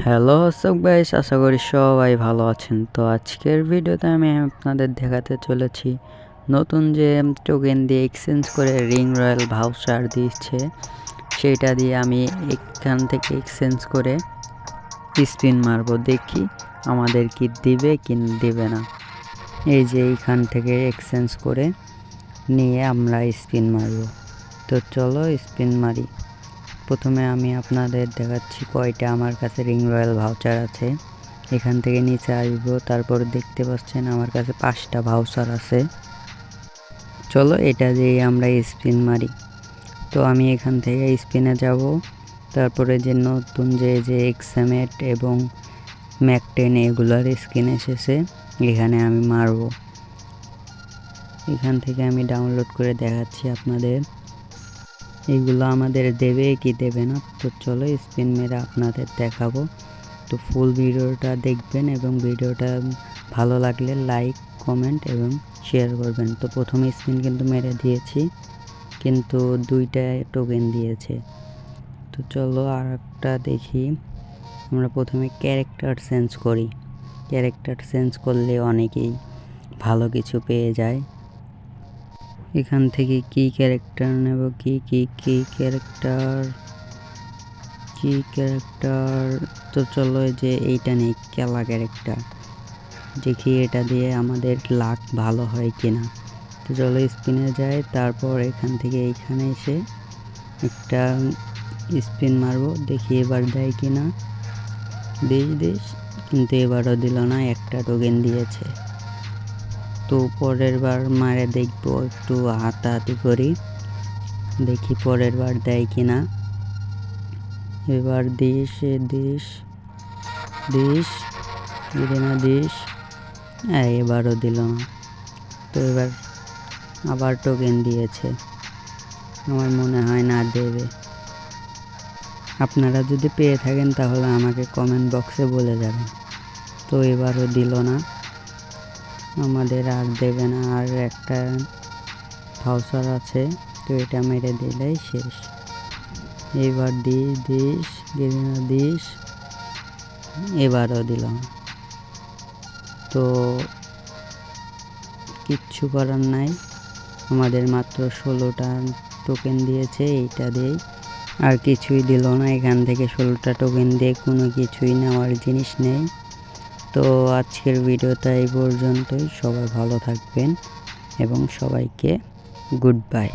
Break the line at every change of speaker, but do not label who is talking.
Hello WhatsApp guys, আশা করি সবাই ভালো আছেন। তো আজকের ভিডিওতে আমি আপনাদের দেখাতে চলেছি নতুন যে টোকেন দিয়ে এক্সচেঞ্জ করে রিং রয়্যাল ভাউচার দিচ্ছে, সেইটা দিয়ে আমি এখান থেকে এক্সচেঞ্জ করে স্পিন মারবো, দেখি আমাদের কি দিবে কি দিবে না। এই যে এইখান থেকে এক্সচেঞ্জ করে নিয়ে আমরা স্পিন মারবো। তো চলো স্পিন মারি। প্রথমে আমি আপনাদের দেখাচ্ছি কয়টা আমার কাছে রিং রয়্যাল ভাউচার আছে। এখান থেকে নিচে আসবো, তারপর দেখতে পাচ্ছেন আমার কাছে 5টা ভাউচার আছে। চলো এটা দিয়ে আমরা স্পিন মারি। তো আমি এখান থেকে স্পিনে যাব, তারপরে যে নতুন যে এক্সামেট এবং ম্যাক10 এগুলার স্কিন এসেছে, এখানে আমি মারবো। এখান থেকে আমি ডাউনলোড করে দেখাচ্ছি আপনাদের এগুলো আমাদের দেবে কি দেবে না। তো চলো স্পিন মেরে আপনাদের দেখাবো। তো ফুল ভিডিওটা দেখবেন এবং ভিডিওটা ভালো লাগলে লাইক, কমেন্ট এবং শেয়ার করবেন। তো প্রথমে স্পিন কিন্তু মেরে দিয়েছি, কিন্তু 2টা টোকেন দিয়েছে। তো চলো আর একটা দেখি। আমরা প্রথমে ক্যারেক্টার চেঞ্জ করি। ক্যারেক্টার চেঞ্জ করলে অনেকেই ভালো কিছু পেয়ে যায়। এখান থেকে কি ক্যারেক্টার নেব, কি ক্যারেক্টার। তো চলো যে এইটা নেই, খেলা ক্যারেক্টার, দেখি এটা দিয়ে আমাদের লাক ভালো হয় কিনা। তো চলো স্পিনে যাই, তারপর এখান থেকে এইখানে এসে একটা স্পিন মারবো, দেখি এবার দেয় কিনা। দেশ কিন্তু এবারও দিল না, একটা টোকেন দিয়েছে। তো পরের বার মারে দেখবো, একটু হাতাহাতি করি, দেখি পরের বার দেয় কিনা। এবার দেশ এবারও দিল না। তো এবার আবার টোকেন দিয়েছে, আমার মনে হয় না দেবে। আপনারা যদি পেয়ে থাকেন তাহলে আমাকে কমেন্ট বক্সে বলে যাবেন। তো এবারও দিল না, আমাদের আর দেবে না। আর একটা ভাউচার আছে, তো এটা মেরে দিলেই শেষ। এবার দেশ এবারও দিলাম। তো কিচ্ছু করার নাই, আমাদের মাত্র 16টা টোকেন দিয়েছে, এইটা দিয়েই আর কিছুই দিল না। এখান থেকে 16টা টোকেন দিয়ে কোনো কিছুই নেওয়ার জিনিস নেই। তো আজকের ভিডিওটা এই পর্যন্তই। সবাই ভালো থাকবেন এবং সবাইকে গুড বাই।